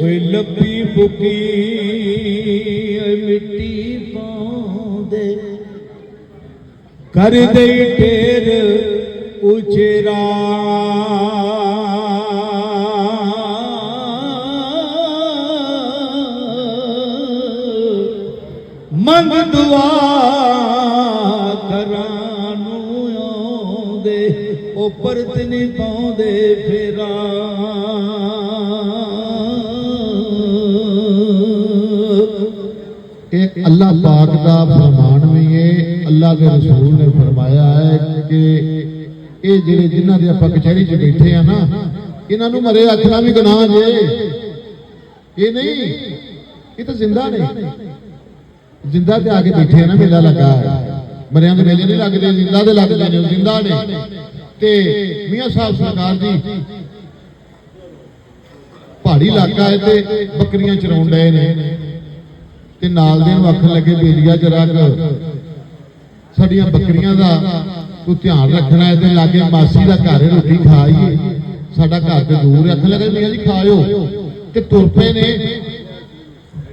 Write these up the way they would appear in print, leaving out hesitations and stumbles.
ਓਏ ਲੱਭੀ ਬੁਕੀ ਮਿੱਟੀ ਪਾਉਂਦੇ ਕਰ ਦੇ ਢੇਰ ਉਚੇਰਾ ਮੰਗ ਦੁਆ ਕਰਾਂ ਨੂੰ ਆਉਂਦੇ ਉਹ ਪਰਤ ਨਹੀਂ ਪਾਉਂਦੇ ਫੇਰਾ ਇਹ ਅੱਲਾਹ ਪਾਕ ਦਾ ਫਰਮਾਨ ਵੀ है। अल्लाह के रसूल ने फरमाया है कि ये जिहड़े जिन्हां दे आपां कचहरी च बैठे हैं ना इन्हां नूं मरे आखना भी गुनाह जे ये नहीं ये तो जिंदा ने जिंदा ते आके बैठे हैं ना मेला लगा है मरियां दे मेले नहीं लगदे जिंदा दे लगदे ने जिंदा ने ते मियां साहब सरकार जी पहाड़ी इलाका है ते बकरियां चराउण डए ने ते नाल दे नूं आखण लगे बेलिया जरा साडियां बकरियां दा तू ध्यान रखना है ते लागे मासी दा घर रोटी खाईए साडा घर ते दूर आखण लगे मियां जी खाओ ते तुर पे ने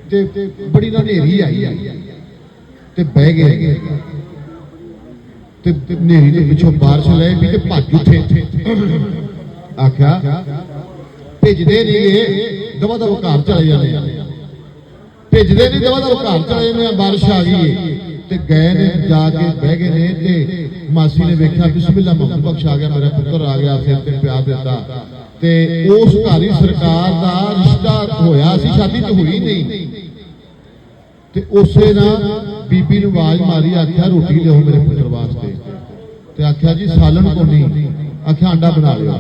ते बड़ी नेरी आई ते बह गए ते नेरी दे पिछों बारिश ले भी ते भज उठे आख्या भेजदे नहीं दवा दवा घर चले जाने भेजदे नहीं दवा दवा घर चले जाने बारिश आ गई है ते गए ने जाके बह गए ने ते मासी ने वेख्या बिस्मिल्लाह मोहम्मद बख्श आ गया मेरा पुत्र आ गया सिर ते प्यार देता ते उस घारी सरकार दा रिश्ता होया सी शादी तो हुई नहीं ते उसे ना बीबी नूं आवाज मारी आख्या रोटी लिओ मेरे पुत्र वास्ते ते आख्या जी सालन को नहीं आख्या आंडा बना लियो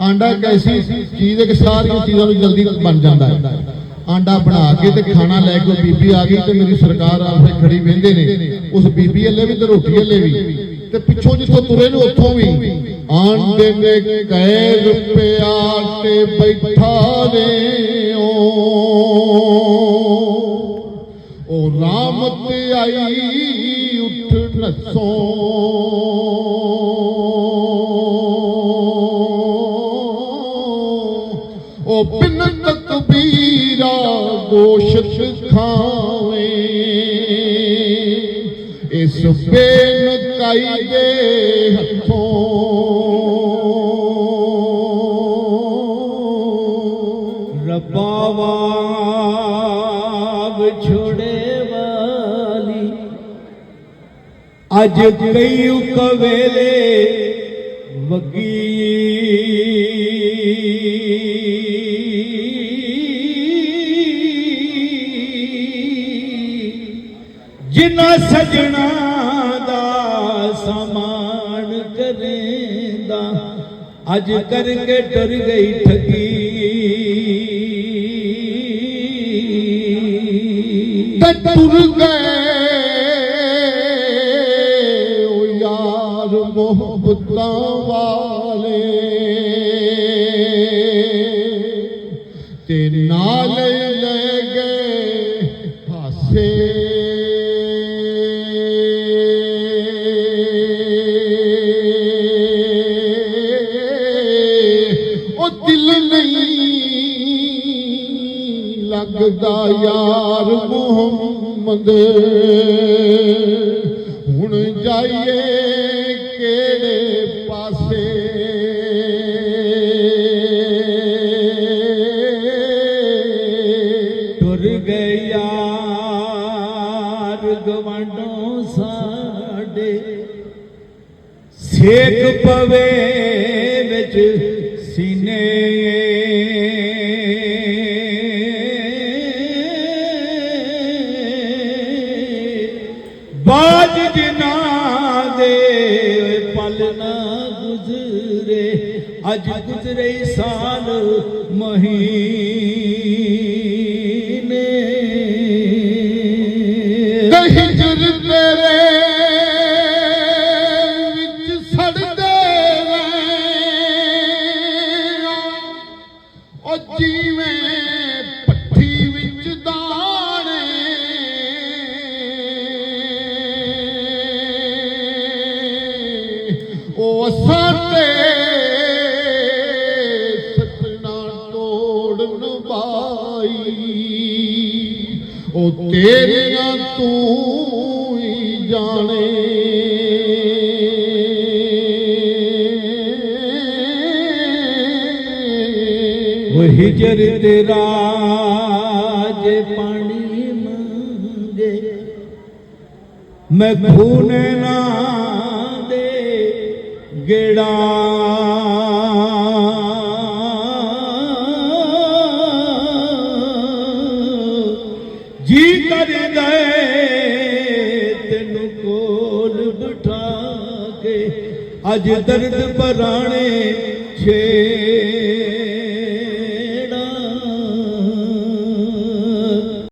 आंडा एक ऐसी चीज है कि सारी चीजों में जल्दी बन जाता है आंडा बना के ते खाना लैके बीबी आ गई तो मेरी सरकार आपसे खड़ी वेंदे ने उस बीबी हले भी ते रोटी हले भी ते पिछों जिथों तुरे ने उत्थों भी आंडे ने कई रुपया ते बैठा ने ओ रामत आई उठ नसों ओ बिन तकबीरा गोश्त खावे इस बेनकाई दे हथों रब्बा वाग छोड़े वाली अज कई कवेले वगी जिन्ना सजना दा समान करेंदा अज करके डर गई ठगी टुर गए ओ यार मोहब्बतां वाले ते नाल ले गए हासे लगदा यार मोहम्मद हुण जाइए केड़े पासे टुर गए यार गवांडों साडे सेक पवे विच सीने बाज जिना दे पल ना गुजरे अज गुजरे साल महीने हिजर तेरे विच सड़दे ओ जीवें पट्ठी विच दाने ओ साडे सजना तो ਤੋੜਨ ਬਾਈ ਉਹ ਤੇਰੀਆਂ ਤੂੰ ਹੀ ਜਾਣੇ ਉਹ ਹਿਜਰ ਤੇਰਾ ਜੇ ਪਾਣੀ ਮੰਗੇ ਮੈਂ ਖੂਨੇ ਨਾ ਦੇ ਗੇੜਾ ਜੀ ਕਰਦਾ ਤੈਨੂੰ ਕੋਲ ਬਿਠਾ ਕੇ ਅੱਜ ਦਰਦ ਭਰਾਣੇ ਛੇ